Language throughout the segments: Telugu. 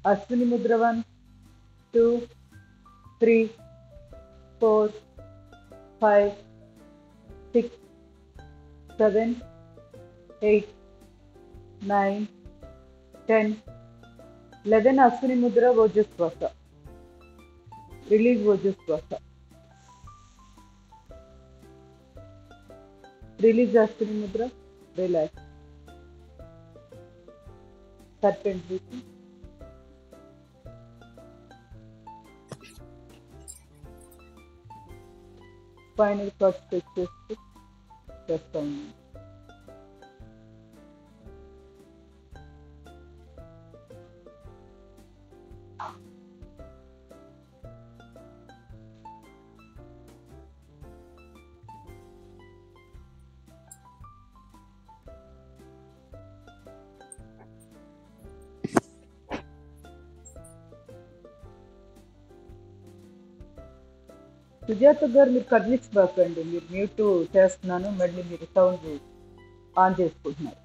Ashwini Mudra 1, 2, 3, 4, 5, 6, 7, 8, 9, 10, 11 Ashwini Mudra ఓజస్వాస. Release ఓజస్వాస. Release Ashwini Mudra. Relax. Serpent breathing. Spinal cord stretch చేస్తూ చేస్తాము. సుజాత గారు మీరు కదిలించబాకండి. మీరు మ్యూట్ చేస్తున్నాను, మళ్ళీ మీరు సౌండ్ ఆన్ చేసుకుంటున్నారు.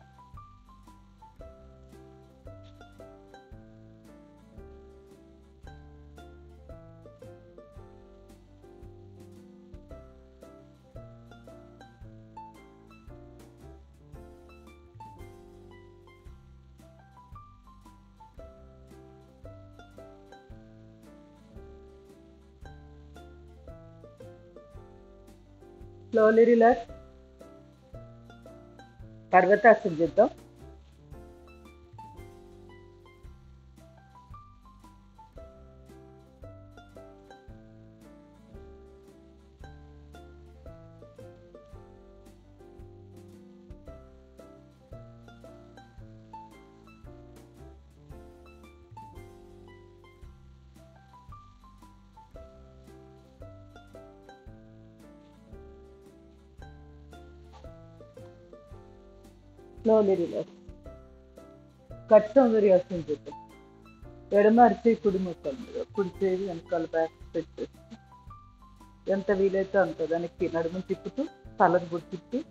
Slowly relax. పర్వతాసనం చేద్దాం. Slowly relax. కట్ సౌందర్యాసనం చేద్దాం. ఎడమ అరిచేయి కుడి మొక్కల మీద, కుడి చేయి వెనకాల బ్యాక్ స్ట్రెచ్ చేస్తూ ఎంత వీలైతే అంత దానికి నడుమును తిప్పుతూ, తలను కూడా తిప్పి,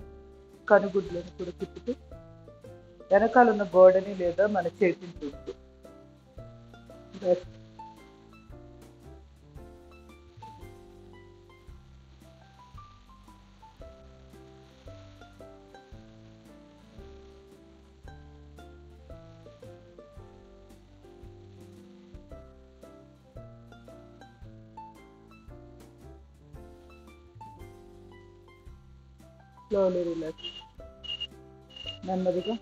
కనుగుడ్లను కూడా తిప్పుతూ, వెనకాల ఉన్న గోడని లేదా మన చేతిని చూస్తూ రెస్ట్. Slowly relax. నెమ్మదిగా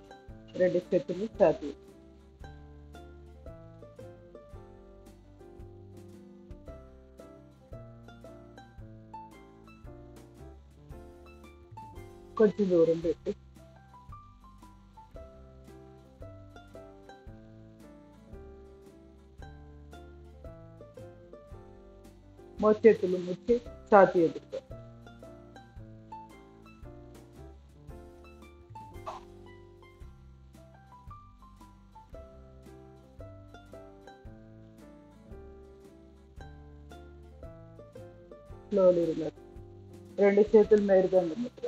రెండు చేతులు ఛాతీ. కొంచెం దూరం పెట్టి మోచేతులు ముచ్చి ఛాతీ ఎదుగుతాం. Slowly relax. రెండు చేతులు మేరుదండ Mudra.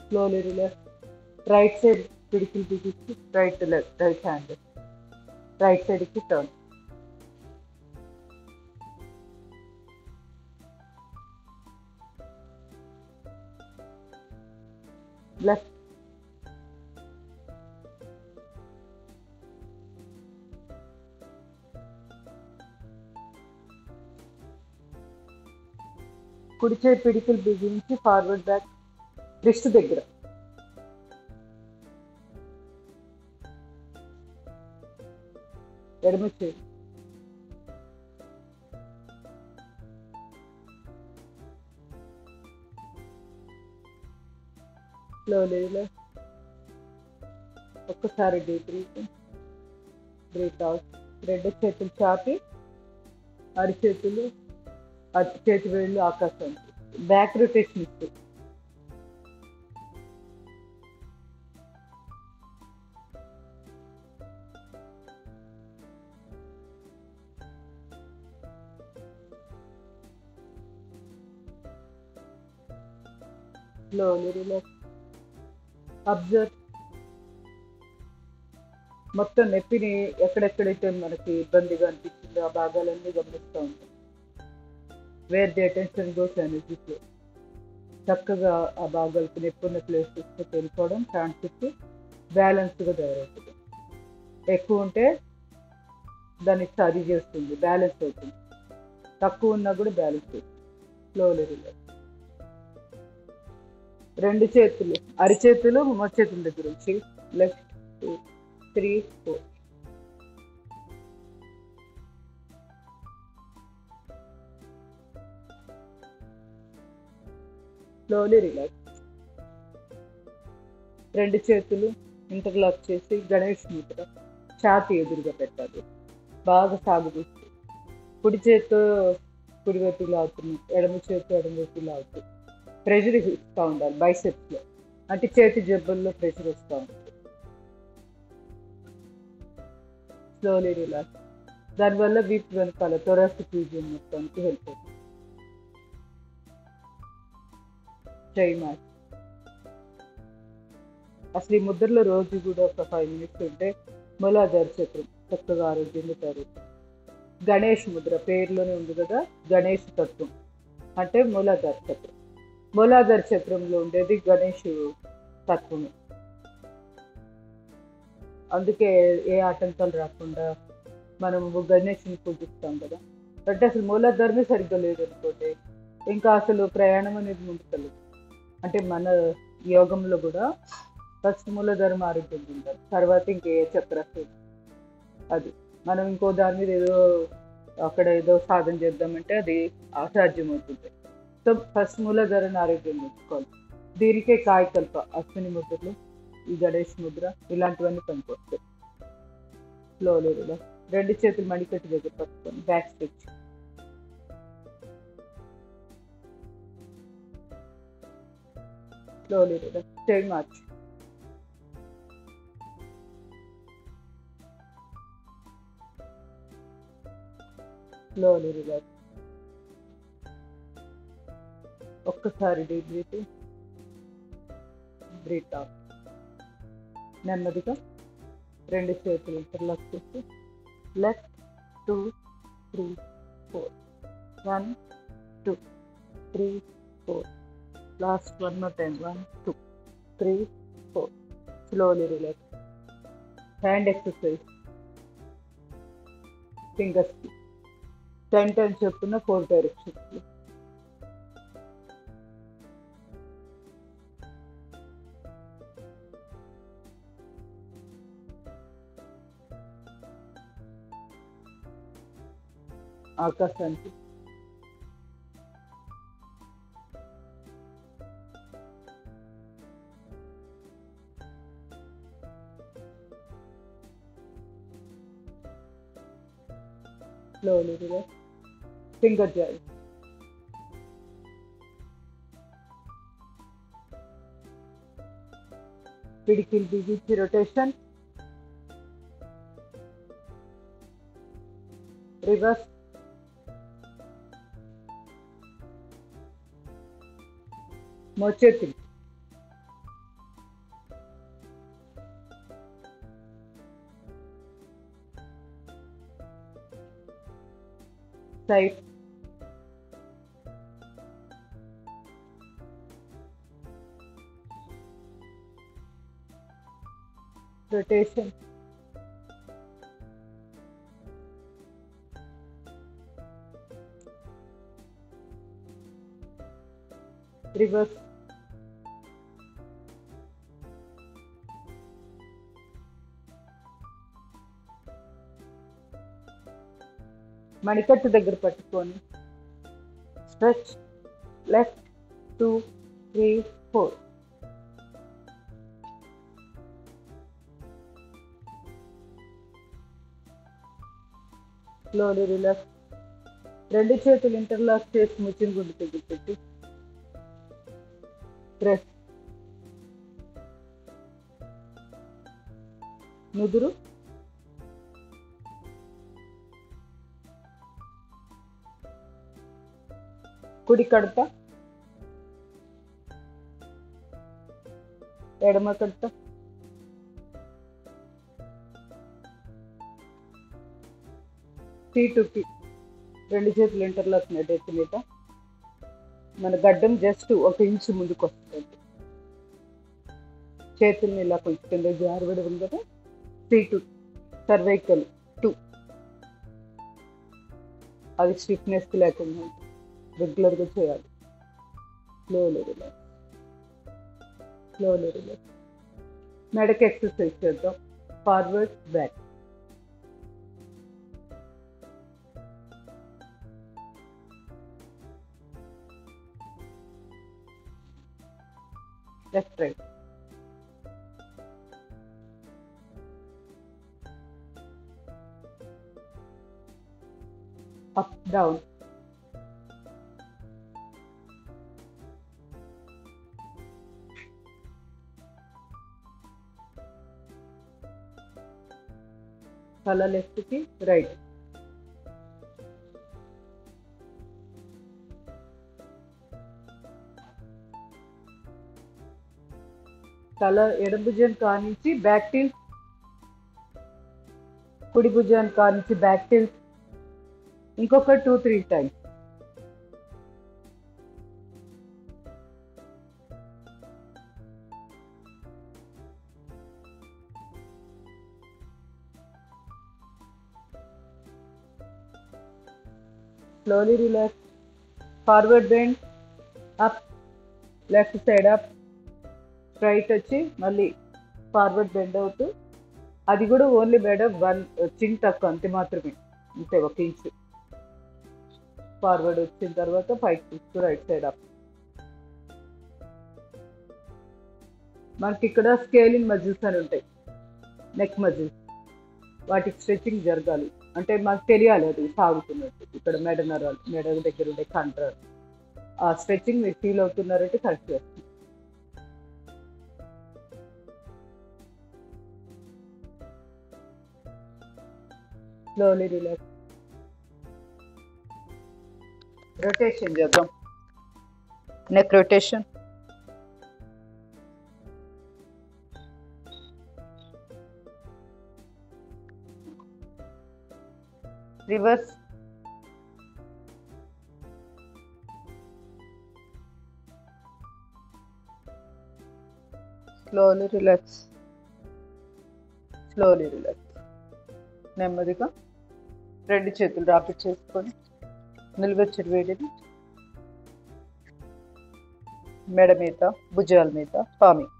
Slowly relax. Right side పిడికిలు బిగించి రైట్ హ్యాండ్ రైట్ సైడ్కి టర్న్. లెఫ్ట్. కుడి చేయి పిడికిలు బిగించి ఫార్వర్డ్ బ్యాక్ రిస్ట్ దగ్గర. ఎడమ చేయి. Slowly relax. ఒక్కసారి డీప్ బ్రీత్ అవుట్. రెండు చేతులు చాపి అరిచేతులు చేతి వేళ్ళు ఆకాశం. బ్యాక్ రొటేషన్ ఇస్తూ స్లోలీ రిలాక్స్. అబ్జర్వ్. మొత్తం నెప్పిని ఎక్కడెక్కడైతే మనకి ఇబ్బందిగా అనిపించిందో ఆ భాగాలన్నీ గమనిస్తూ ఉంటాం. Wear the attention goes energy flow. చక్కగా ఆ భాగాలకు నొప్పి ఉన్న ప్లేసెస్కి వెళ్ళిపోవడం, ట్రాన్సిట్ బ్యాలెన్స్గా తయారవుతుంది. ఎక్కువ ఉంటే దాన్ని సరి చేస్తుంది, బ్యాలెన్స్ అవుతుంది. తక్కువ ఉన్నా కూడా బ్యాలెన్స్ అవుతుంది. Slowly relax. రెండు చేతులు అరిచేతులు మోచేతుల దగ్గర నుంచి లెఫ్ట్ 2 3 4. Slowly relax. రెండు చేతులు ఇంటర్లాక్ చేసి గణేష్ ముద్ర ఛాతీ ఎదురుగా పెట్టాలి. బాగా సాగుతూ కుడి చేతితో కుడివైపు లాగుతుంది, ఎడమ చేతితో ఎడమవైపు లాగుతుంది. ప్రెషర్ ఇస్తూ ఉండాలి బైసెప్స్లో, అంటే చేతి జబ్బుల్లో ప్రెషర్ ఇస్తూ ఉంటుంది. Slowly relax. దానివల్ల వీప్ వెనకాల థొరాసిక్ రీజియన్ మొత్తానికి హెల్ప్ అవుతుంది. Try match. అసలు ఈ ముద్రలో రోజు కూడా ఒక 5 minutes ఉంటే మూలాధార చక్రం చక్కగా ఆరోగ్యంగా తయారవుతుంది. గణేష్ ముద్ర పేరులోనే ఉంది కదా, గణేష్ తత్వం అంటే మూలాధార చక్రం. మూలాధార చక్రంలో ఉండేది గణేష్ తత్వము. అందుకే ఏ ఆటంకాలు రాకుండా మనం గణేష్ని పూజిస్తాం కదా. అంటే అసలు మూలాధారమే సరిగ్గా లేదు అనుకోండి, ఇంకా అసలు ప్రయాణం అనేది ముందుకెళ్ళదు. అంటే మన యోగంలో కూడా ఫస్ట్ మూలాధారం ఆరోగ్యంగా ఉండాలి, తర్వాత ఇంకే చక్రాలు. అది మనం ఇంకో దాని మీద ఏదో అక్కడ ఏదో సాధన చేద్దామంటే అది అసాధ్యం అవుతుంది. సో ఫస్ట్ మూలాధారాన్ని ఆరోగ్యంగా ఉంచుకోవాలి. దీనికే కాయకల్ప, అశ్విని ముద్రలు, ఈ గణేష్ ముద్ర ఇలాంటివన్నీ పనికొస్తాయి. Slowly relax. రెండు చేతులు మడికట్టు దగ్గర పట్టుకొని back stretch. Slowly relax. Stage march. Slowly relax. ఒక్కసారి డీప్ బ్రీత్, బ్రీత్ అవుట్. నెమ్మదిగా రెండు చేతులు ఇంటర్లాక్ చేసి left 2 3 4. 1 2 3 4. Last one more time. 1 2 3 4. Slowly relax. Hand exercise. ఫింగర్స్కి 10 times చొప్పున 4 directions. ఆకాశానికి. Slowly relax. Finger joint. Pidikil bigichi rotation. Reverse. మోచేతులు. సైడ్. రొటేషన్. రివర్స్. మణికట్టు దగ్గర పట్టుకొని స్ట్రెచ్. లెఫ్ట్ 2 3 4. Slowly relax. రెండు చేతులు ఇంటర్లాక్ చేసి ముచ్చిన గుండు దగ్గర పెట్టి ప్రెస్. నుదురు, కుడి కడప, ఎడమ కట్ట, T2కి 2 చేతులు ఇంటర్లాక్ నెట్టి మీద మన గడ్డం జస్ట్ 1 ఇంచు ముందుకు వస్తుంది. చేతుల్ని ఇలా కొంచెం కింద జారబడి ఉంది కదా, C2 సర్వైకల్ 2 అది స్టిఫ్నెస్ లేకుండా రెగ్యులర్గా చేయాలి. Slowly relax, slowly relax. మెడకి ఎక్సర్సైజ్ చేద్దాం. Forward back, left right, up down, తల లెఫ్ట్కి రైట్, తల ఎడమ భుజం కానించి బ్యాక్ టిల్ట్, కుడి భుజం కానించి బ్యాక్ టిల్ట్. ఇంకొక 2-3 times. Slowly relax. Forward bend, up, left side up, straight వచ్చి మళ్ళీ ఫార్వర్డ్ బెండ్ అవుతూ, అది కూడా ఓన్లీ బెడ్ 1 చిన్ తక్కువ అంతే మాత్రమే, అంతే 1 ఇంచు. ఫార్వర్డ్ వచ్చిన తర్వాత 5 తీస్తూ రైట్ సైడ్ అప్. మనకి ఇక్కడ స్కేలింగ్ మజిల్స్ అని ఉంటాయి, నెక్ మజిల్స్, వాటికి స్ట్రెచింగ్ జరగాలి. అంటే మాకు తెలియాలి అది సాగుతున్నట్టు. ఇక్కడ మెడ నరాలు, మెడ దగ్గర ఉండే కంట్రోల్, ఆ స్ట్రెచింగ్ మీరు ఫీల్ అవుతున్నారంటే కరెక్ట్ చేస్తుంది. Slowly relax. రొటేషన్ చేద్దాం. Neck rotation, reverse, slowly relax, slowly relax. నెమ్మదిగా 2 చేతులు రాపిడ్ చేసుకొని నిలువెచ్చని వేడిని మెడ మీద, భుజాల మీద, పామింగ్.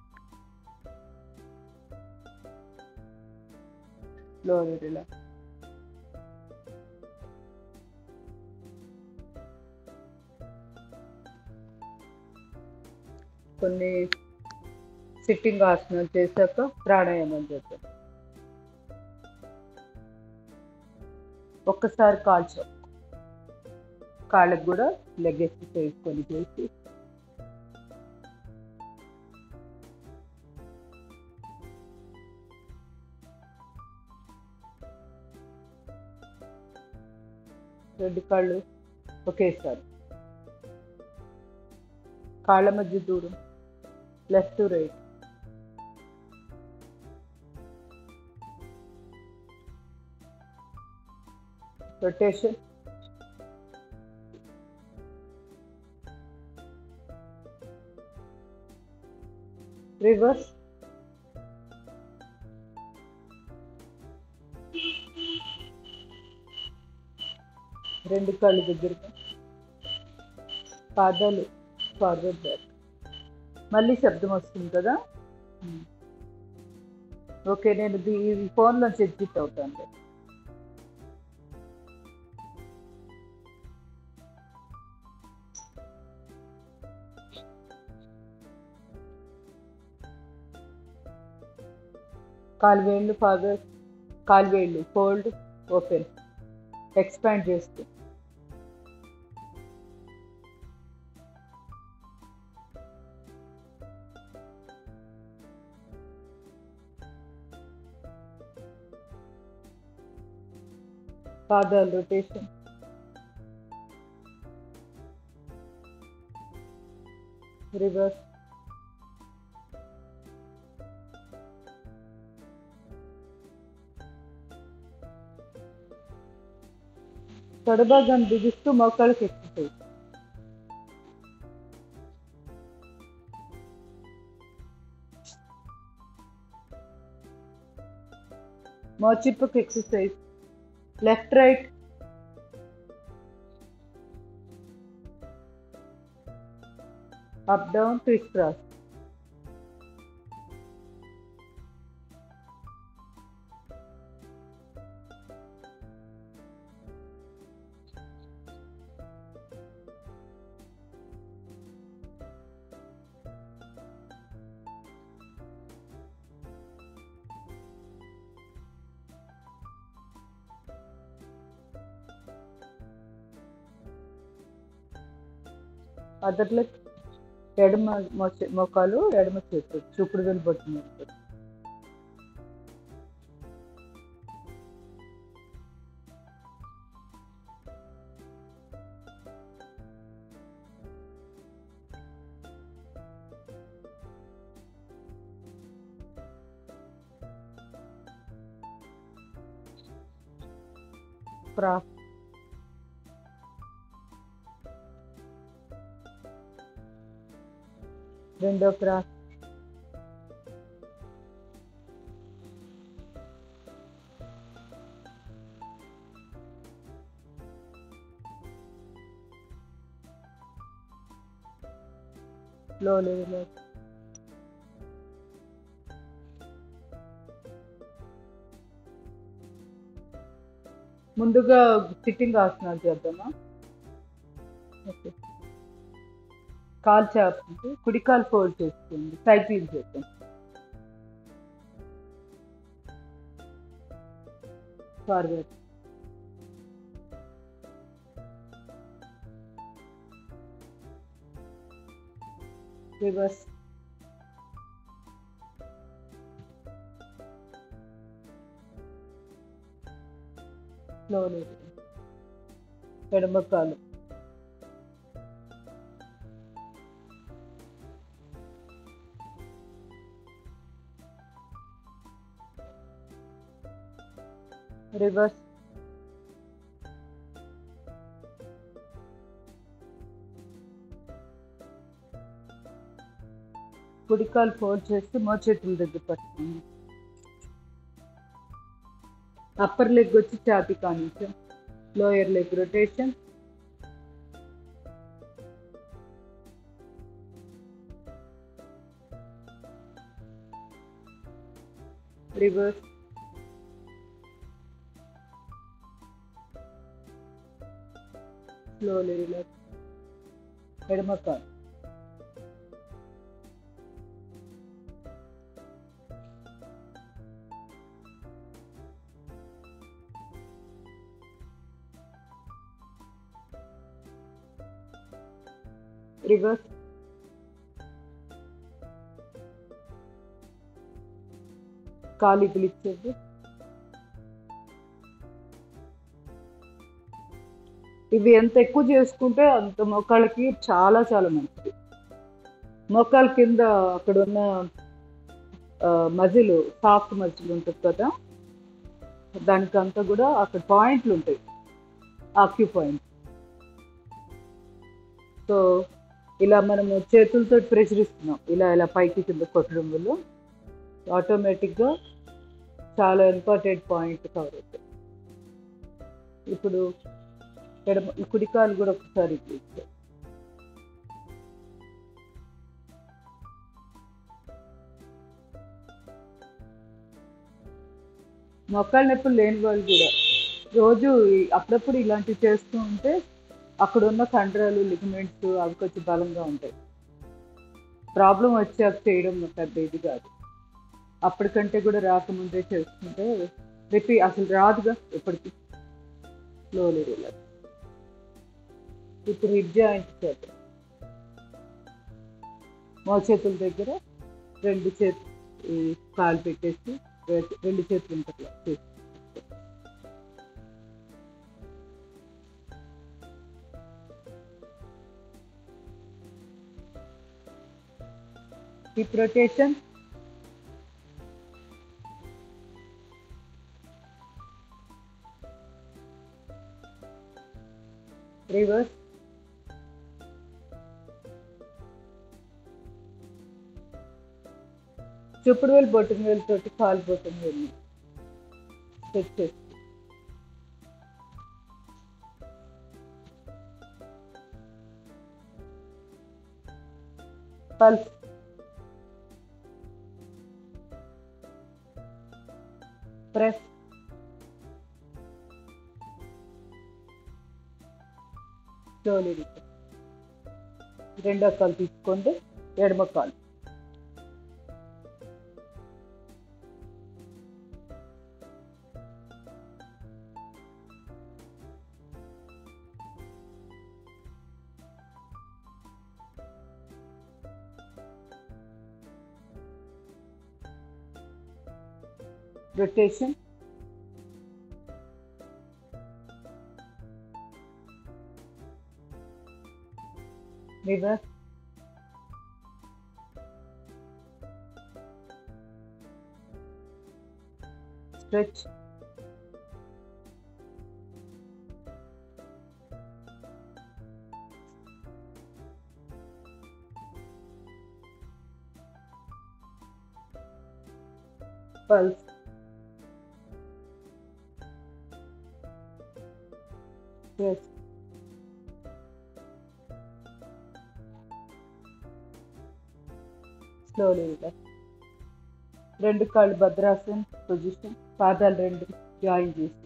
Slowly relax. కొన్ని సిట్టింగ్ ఆసనం చేశాక ప్రాణాయామం చేద్దాం. ఒక్కసారి కాళ్ళకు కూడా లెగ్ ఎక్సర్సైజ్ కొని చేసి రెండు కాళ్ళు ఒకేసారి. కాళ్ళ మధ్య దూరం left to right, rotation, reverse, రెండు కాళ్ళు దగ్గరగా, పాదాలు ఫార్వర్డ్ బ్యాక్. మళ్ళీ శబ్దం వస్తుంది కదా. ఓకే, నేను ఈ ఫోన్లో ఎగ్జిట్ అవుతాను. కాలువేళ్ళు ఫార్వర్డ్, కాలువేళ్ళు ఫోల్డ్, ఓపెన్, ఎక్స్పాండ్ చేస్తూ. పాదాలు రొటేషన్, రివర్స్, తొడభాగాన్ని బిగిస్తూ మోకాళ్ళకి ఎక్సర్సైజ్. మోచిప్పకు exercise. Left right. Up down criss cross. Other leg. ఎడమ మోకాలు, ఎడమ చేతులు చూపుడు వేలు బొట్టు మీద. క్రాస్. రెండో క్రాస్. లో లెవెల్. ముందుగా సిట్టింగ్ ఆసనాలు చేద్దామా? ఓకే. కాలు చాపుకుంటూ కుడి కాలు ఫోల్డ్ చేసుకోండి. సైకిల్ చేద్దాం. ఫార్వర్డ్. రివర్స్. స్లోలీ. ఎడమ కాలు. రివర్స్. కుడి కాలు ఫోల్డ్ చేసి మోచేతుల దగ్గర పట్టుకోండి. అప్పర్ లెగ్ వచ్చి ఛాతీ కానించు. Lower leg rotation. Reverse. Slowly relax. ఎడమ కాలు. రివర్స్. కాలు ఇచ్చేది. ఇవి ఎంత ఎక్కువ చేసుకుంటే అంత మోకాళ్ళకి చాలా చాలా మంచిది. మోకాళ్ళ కింద అక్కడ ఉన్న మజిల్, సాఫ్ట్ మజిల్ ఉంటుంది కదా, దానికంతా కూడా అక్కడ పాయింట్లు ఉంటాయి, ఆక్యూ పాయింట్. సో ఇలా మనము చేతులతో ప్రెషర్ ఇస్తున్నాం, ఇలా ఇలా పైకి కింద కొట్టడం వల్ల ఆటోమేటిక్గా చాలా ఇంపార్టెంట్ పాయింట్ కవర్ అవుతాయి. ఇప్పుడు కుడి కాలు కూడా ఒకసారి ఇట్లా. మోకాళ్ళ నొప్పులు లేని వాళ్ళు కూడా రోజు అప్పుడప్పుడు ఇలాంటివి చేస్తూ ఉంటే అక్కడ ఉన్న కండరాలు, లిగమెంట్స్ అవి కొంచెం బలంగా ఉంటాయి. ప్రాబ్లం వచ్చాక చేయడం పెద్ద ఇది కాదు, అప్పటికంటే కూడా రాకముందే చేసుకుంటే అసలు రాదుగా ఎప్పటికీ. Slowly relax. ఇప్పుడు హిప్ జాయింట్ చేద్దాం. మోచేతుల దగ్గర రెండు చేతులు కాలు పెట్టేసి రెండు చేతులు ఉంటాయి చేసి హిప్ రొటేషన్. చూపుడు వేలు బొటన వేలు తోటి కాలు బొటన వేలు స్ట్రెచ్ చేసి పల్స్ ప్రెస్ స్లోలీ రిలీజ్. రెండో కాలు తీసుకోండి, ఎడమ కాలు rotation, reverse, stretch, pulse, press, slowly relax. రెండు కాళ్ళు భద్రాసన్ పొజిషన్, పాదాలు రెండు జాయిన్ చేసి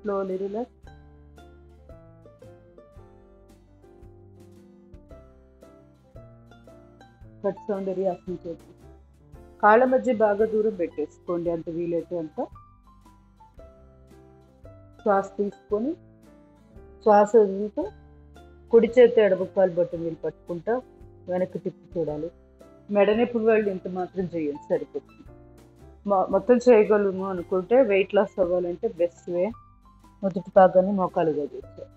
స్లోలీ రిలాక్స్. కట్ సౌందర్యాసనం చేసి కాళ్ళ మధ్య బాగా దూరం పెట్టేసుకోండి, అంత వీలైతే అంత. శ్వాస తీసుకొని శ్వాస వదులుతూ కుడి చేతి ఎడమ కాలు బొటన వేలు పట్టుకుంటా వెనక్కి తిప్పి చూడాలి. మెడనొప్పి వాళ్ళు ఇంత మాత్రం చేయండి, సరిపోతుంది. మొత్తం చేయగలము అనుకుంటే వెయిట్ లాస్ అవ్వాలంటే బెస్ట్ వే మొదటి భాగాన్ని మోకాలుగా చేస్తారు.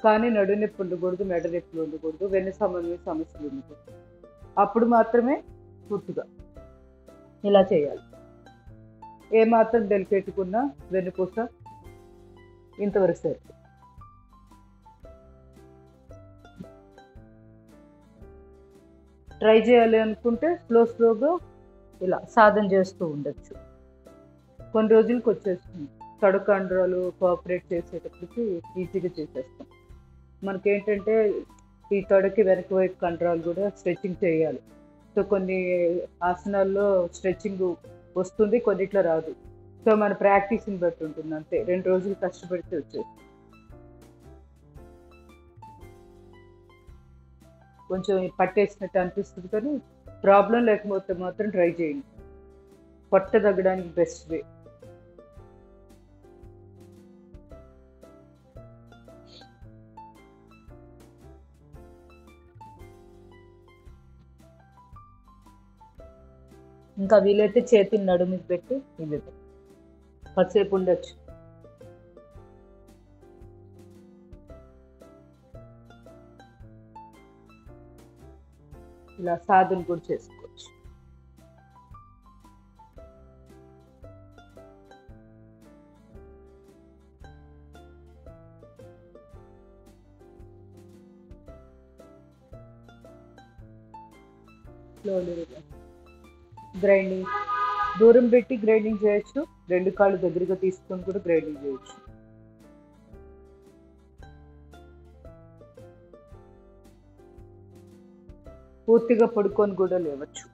కానీ నడునొప్పి ఉండకూడదు, మెడ నొప్పులు ఉండకూడదు, వెన్ను సంబంధమైన సమస్యలు ఉండకూడదు. అప్పుడు మాత్రమే పూర్తిగా ఇలా చేయాలి. ఏమాత్రం డెలికేట్కున్నా వెన్నుపూస ఇంతవరకు సరిపోతుంది. ట్రై చేయాలి అనుకుంటే స్లోగా ఇలా సాధన చేస్తూ ఉండొచ్చు. కొన్ని రోజులకు వచ్చేస్తుంది. తొడ కండరాలు కోఆపరేట్ చేసేటప్పటికి ఈజీగా చేసేస్తాం. మనకేంటంటే ఈ తొడకి వెనక వైపు కండరాలు కూడా స్ట్రెచ్చింగ్ చేయాలి. సో కొన్ని ఆసనాల్లో స్ట్రెచ్చింగ్ వస్తుంది, కొన్నిట్లో రాదు. సో మన ప్రాక్టీస్ని బట్టి ఉంటుంది అంతే. 2 రోజులు కష్టపడితే వచ్చేస్తుంది. కొంచెం పట్టేసినట్టు అనిపిస్తుంది, కానీ ప్రాబ్లం లేకపోతే మాత్రం ట్రై చేయండి. పొట్ట తగ్గడానికి బెస్ట్ వే. ఇంకా వీలైతే చేతిని నడుముకి పెట్టి ఇది కాసేపు ఉండొచ్చు. ఇలా సాధన కూడా చేసుకోవచ్చు. Slowly relax. గ్రైండింగ్ దూరం పెట్టి గ్రైండింగ్ చేయొచ్చు, 2 కాళ్ళు దగ్గరగా తీసుకొని కూడా గ్రైండింగ్ చేయొచ్చు. పూర్తిగా పడుకొని కూడా లేవచ్చు.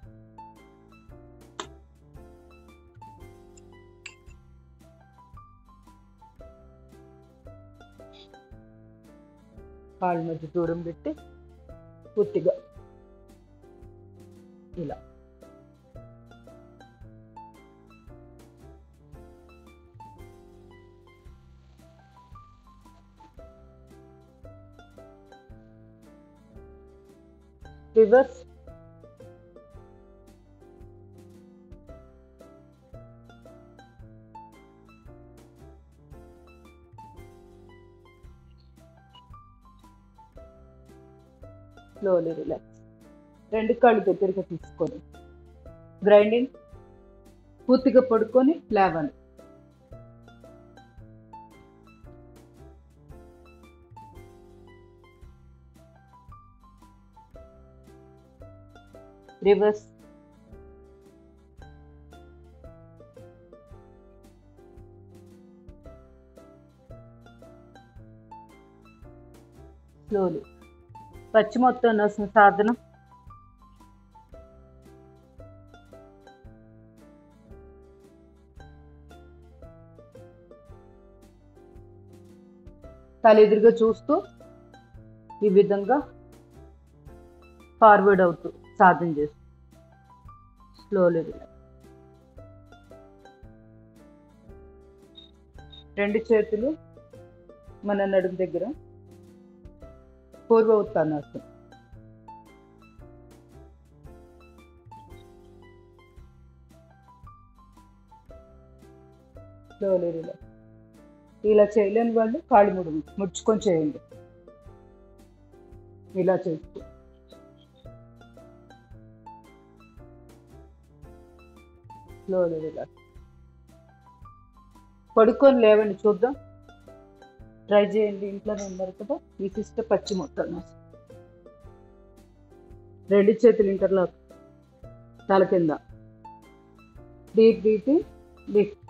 కాళ్ళ మధ్య దూరం పెట్టి పూర్తిగా ఇలా. Reverse, slowly relax. రెండు కాళ్ళు దగ్గరగా తీసుకొని గ్రైండింగ్ పూర్తిగా పడుకొని లేవాలి. Reverse, slowly. పశ్చిమోత్తానాసన సాధన. తల ఎదురుగా చూస్తూ ఈ విధంగా ఫార్వర్డ్ అవుతూ సాధన చేస్తూ స్లోలీ. రెండు చేతులు మన నడుము దగ్గర, పూర్వ ఉత్తానాసనం. Slowly relax. ఇలా చేయలేని వాళ్ళు కాళ్ళు ముడుచుకొని చేయండి. ఇలా చేస్తూ స్లోలీ రిలాక్స్. పడుకొని లేవండి, చూద్దాం. ట్రై చేయండి, ఇంట్లోనే ఉన్నారు కదా. విశిష్ట పశ్చిమోత్తానాసనం. రెండు చేతులు ఇంటర్లాక్, తల కింద. Deep breathing, lift.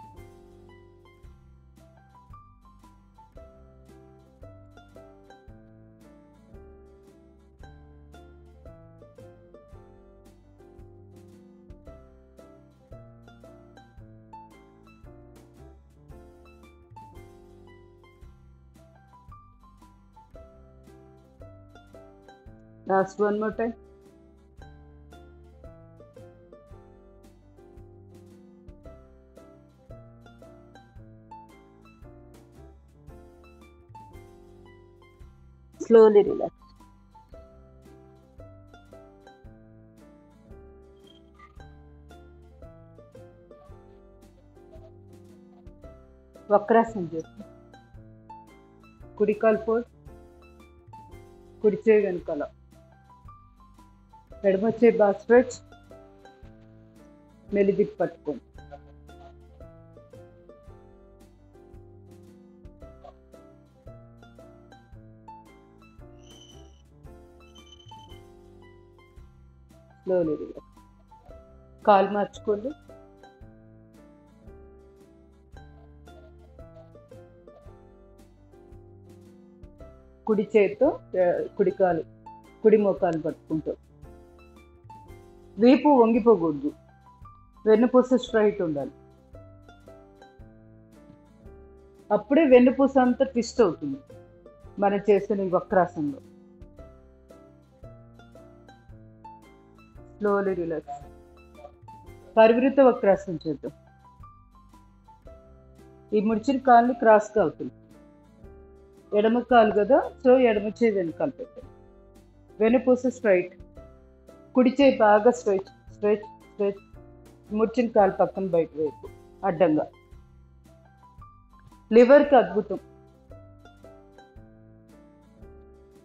Last one more time. Slowly relax. వక్రాసనం చేస్తాం. కుడి కాలు ఫోల్డ్, కుడి చేయి వెనకాల, ఎడమ చేయి బాగా స్ట్రెచ్, మెలిదిప్పి పట్టుకోండి. Slowly relax. కాలు మార్చుకోండి. కుడి చేతితో కుడి మోకాలు పట్టుకుంటూ, వీపు వంగిపోకూడదు, వెన్నుపూస స్ట్రైట్ ఉండాలి. అప్పుడే వెన్నుపూస అంతా ట్విస్ట్ అవుతుంది మనం చేసిన ఈ వక్రాసనంలో. Slowly relax. పరివృత వక్రాసనం చేద్దాం. ఈ ముడిచిన కాళ్ళని క్రాస్గా అవుతుంది. ఎడమ కాలు కదా, సో ఎడమ చేయి వెనకాల పెట్టండి. వెన్నుపూస స్ట్రైట్, కుడి చేయి బాగా స్ట్రెచ్ స్ట్రెచ్ స్ట్రెచ్. ముడిచిన కాలు పక్కన బయట వైపు అడ్డంగా. లివర్కి అద్భుతం,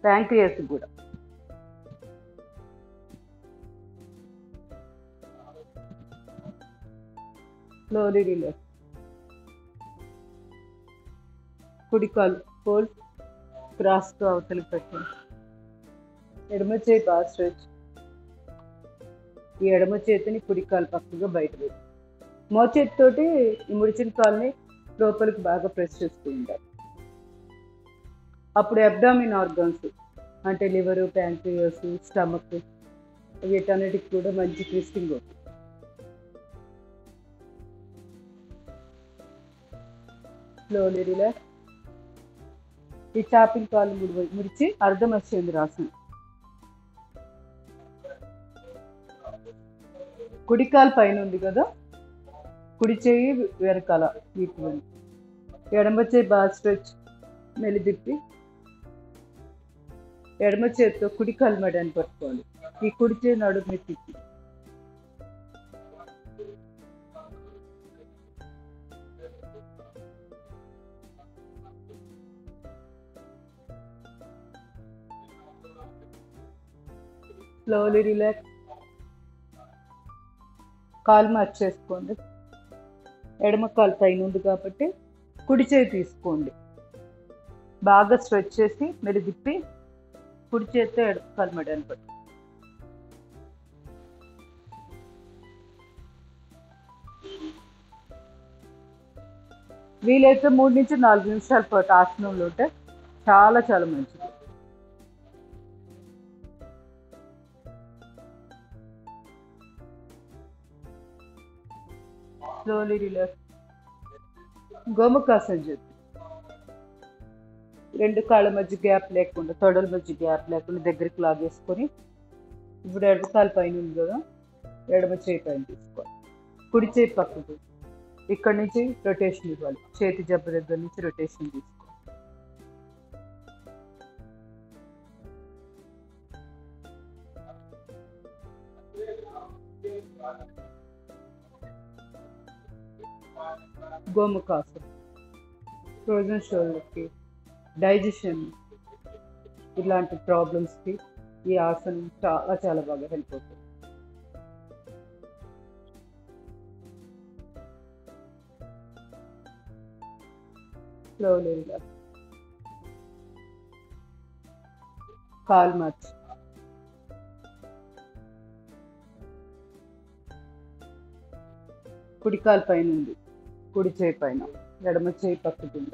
ప్యాంక్రియాస్ కూడా. Slowly relax. కుడి కాలు ఫోల్డ్, క్రాస్తో అవతలికి పెట్టండి. ఎడమ చేయి బాగా స్ట్రెచ్. ఈ ఎడమ చేతిని కుడి కాలు పక్కగా బయట పెట్టి, మోచేతితోటి ఈ ముడిచిన కాలుని లోపలికి బాగా ప్రెస్ చేస్తూ ఉంటారు. అప్పుడు అబ్డామిన్ ఆర్గాన్స్ అంటే లివరు, ప్యాంక్రియాస్, స్టమక్, వీటన్నిటికి కూడా మంచి ట్విస్టింగ్ అవుతుంది. Slowly relax. ఈ చాపింగ్ కాలు ముడిచి అర్ధమత్స్యేంద్రాసనం. కుడి కాలు పైన ఉంది కదా, కుడి చేయి వెనకాల వీపు వెనక, ఎడమ చేయి బాగా స్ట్రెచ్, మెలిదిప్పి ఎడమ చేతితో కుడి కాలు మెడని పట్టుకోవాలి. ఈ కుడి చేయి నడుము తిప్పి స్లోలీ రిలాక్స్. కాలు మార్చేసుకోండి. ఎడమ కాలు పైన ఉంది కాబట్టి కుడి చేయి తీసుకోండి. బాగా స్ట్రెచ్ చేసి మీరు తిప్పి కుడి చేతితో ఎడమ కాలు మెడని పట్టు. వీలైతే 3 నుంచి 4 నిమిషాల పాటు ఆసనంలో ఉంటే చాలా చాలా మంచిది. Slowly relax. గోముఖాసనం చేద్దాం. 2 కాళ్ళ మధ్య గ్యాప్ లేకుండా, తొడల మధ్య గ్యాప్ లేకుండా దగ్గరికి లాగేసుకొని, ఇప్పుడు ఎడమ కాలు పైన ఉంది కదా, ఎడమ చేయి పైన తీసుకోవాలి. కుడి చేయి పక్కకు ఇక్కడ నుంచి రొటేషన్ ఇవ్వాలి. చేతి జబ్బ దగ్గర నుంచి రొటేషన్ తీసుకోవాలి. గోముఖాసనం ఫ్రోజన్ షోల్డర్కి, డైజెషన్ ఇలాంటి ప్రాబ్లమ్స్కి ఈ ఆసనం చాలా చాలా బాగా హెల్ప్ అవుతుంది. Slowly relax. కాలు మార్చి. కుడి కాలు పైన ఉంది, కుడి చేయి పైన, ఎడమ చేయి పక్క కింద.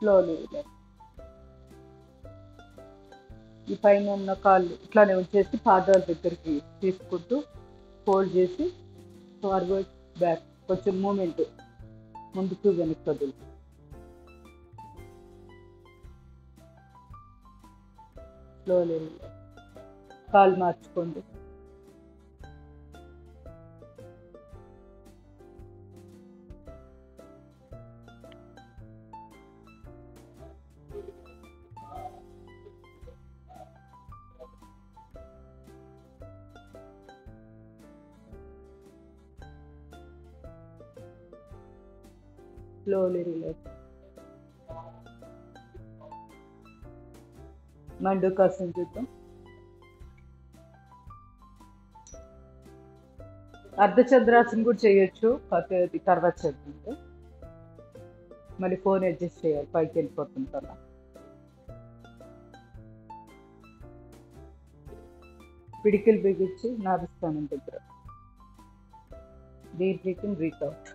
Slowly relax. ఈ పైన ఉన్న కాళ్ళు ఇట్లానే ఉంచేసి పాదాల దగ్గరికి తీసుకుంటూ ఫోల్డ్ చేసి ఫార్వర్డ్ బ్యాక్ కొంచెం మూమెంట్ ముందుకు వెనక్కి కదులు. Slowly relax. కాలు మార్చుకోండి. Slowly relax. మండూకాసనం చూద్దాం. అర్ధచంద్రాసనం కూడా చేయొచ్చు, కాకపోతే తర్వాత చేద్దాం. మళ్ళీ ఫోన్ అడ్జస్ట్ చేయాలి, పైకి వెళ్ళిపోతుంది కదా. పిడికిలు బిగించి నాభిస్థానం దగ్గర deep breath in, breath out.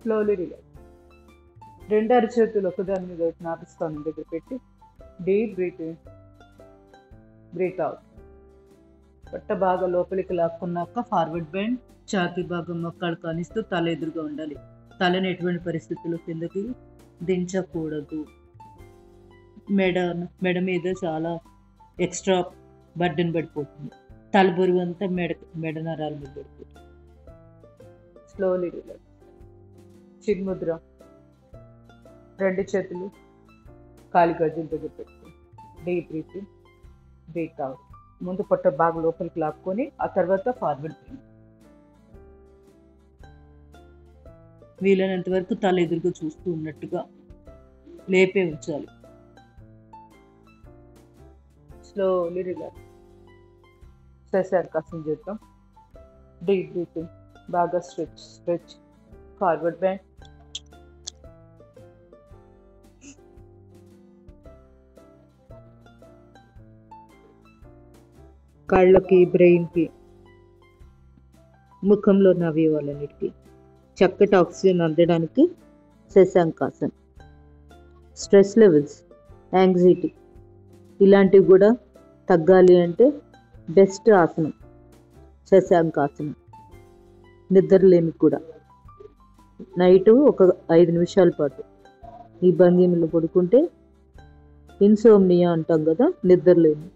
Slowly relax. 2 అరచేతులు ఒకదాని మీద నాభిస్థానం దగ్గర పెట్టి deep breath in, breath out. పొట్ట బాగా లోపలికి లాక్కున్నాక ఫార్వర్డ్ బెండ్, ఛాతీ భాగం మొక్కలు కానిస్తూ తల ఎదురుగా ఉండాలి. తలని ఎటువంటి పరిస్థితుల్లో కిందకి దించకూడదు. మెడ మీద చాలా ఎక్స్ట్రా బర్డెన్ పడిపోతుంది. తల బరువు అంతా మెడ నరాల మీద పడిపోతుంది. Slowly relax. చిన్ముద్ర. 2 చేతులు కాలి గజ్జల దగ్గర పెట్టుకోండి. Deep breath in, breath out. ముందు పొట్ట బాగా లోపలికి లాక్కొని ఆ తర్వాత ఫార్వర్డ్ బెండ్. వీలైనంత వరకు తల ఎదురుగా చూస్తూ ఉన్నట్టుగా లేపే ఉంచాలి. Slowly relax. శశాంకాసనం చేద్దాం. డీప్ బ్రీత్ ఇన్, బాగా స్ట్రెచ్, ఫార్వర్డ్ బెండ్. కాళ్ళకి, బ్రెయిన్కి, ముఖంలో ఉన్న అవయవాలన్నిటికీ చక్కటి ఆక్సిజన్ అందడానికి శశాంకాసనం. స్ట్రెస్ లెవెల్స్, యాంగ్జైటీ ఇలాంటివి కూడా తగ్గాలి అంటే బెస్ట్ ఆసనం శశాంకాసనం. నిద్రలేమి కూడా నైటు ఒక 5 నిమిషాల పాటు ఈ భంగిమలో పడుకుంటే ఇన్సోమ్నియా అంటాం కదా, నిద్రలేమి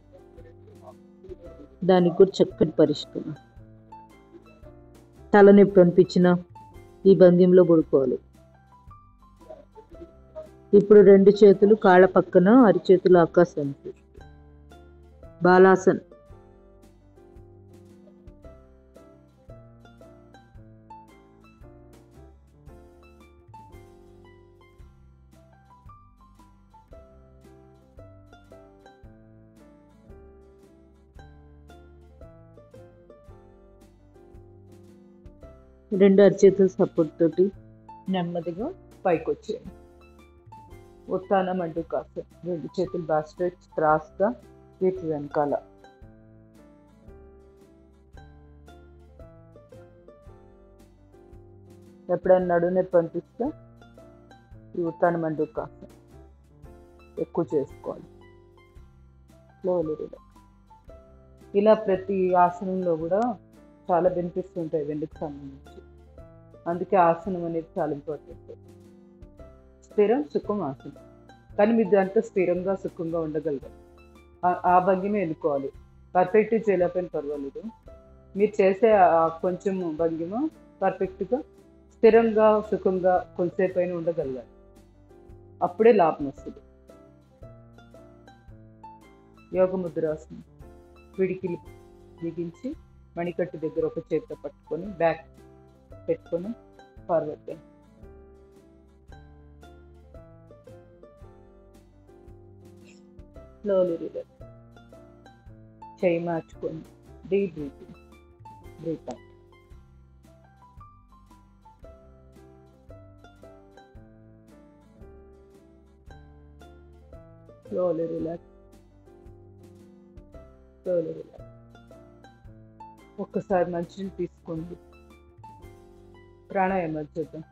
దానికి కూడా చక్కటి పరిష్కారం. తలనొప్పి అనిపించిన ఈ భంగిమలో పడుకోవాలి. ఇప్పుడు 2 చేతులు కాళ్ళ పక్కన, అరిచేతులు ఆకాశానికి. బాలాసన్. రెండు అరిచేతుల సపోర్ట్ తోటి నెమ్మదిగా పైకి వచ్చేయండి. ఉత్తాన మండుకాసన్. 2 చేతులు బ్యాక్ స్ట్రెచ్ క్రాస్గా వీటి వెనకాల. ఎప్పుడైనా నడుము నొప్పి అనిపిస్తే ఈ ఉత్తాన మండుకాసన్ ఎక్కువ చేసుకోవాలి. Slowly relax. ఇలా ప్రతి ఆసనంలో కూడా చాలా బెనిఫిట్స్ ఉంటాయి వెన్నుకు సంబంధించి. అందుకే ఆసనం అనేది చాలా ఇంపార్టెంట్. స్థిరం సుఖం ఆసనం. కానీ మీరు దాంట్లో స్థిరంగా సుఖంగా ఉండగలగాలి. ఆ భంగిమే ఎన్నుకోవాలి. పర్ఫెక్ట్గా చేయలేకపోయినా పర్వాలేదు. మీరు చేసే కొంచెం భంగిమ పర్ఫెక్ట్గా స్థిరంగా సుఖంగా కొంతసేపు అయినా ఉండగలగాలి. అప్పుడే లాభం వస్తుంది. యోగ ముద్రాసనం. పిడికిలు బిగించి మణికట్టు దగ్గర ఒక చేతితో పట్టుకొని బ్యాక్ పెట్టుకొని ఫార్వర్డ్. Slowly relax. చేయి మార్చుకొని deep breathing. Breath out. Slowly relax. Slowly relax. ఒక్కసారి మంచినీళ్ళు తీసుకోండి. ప్రాణాయామం చేద్దాం.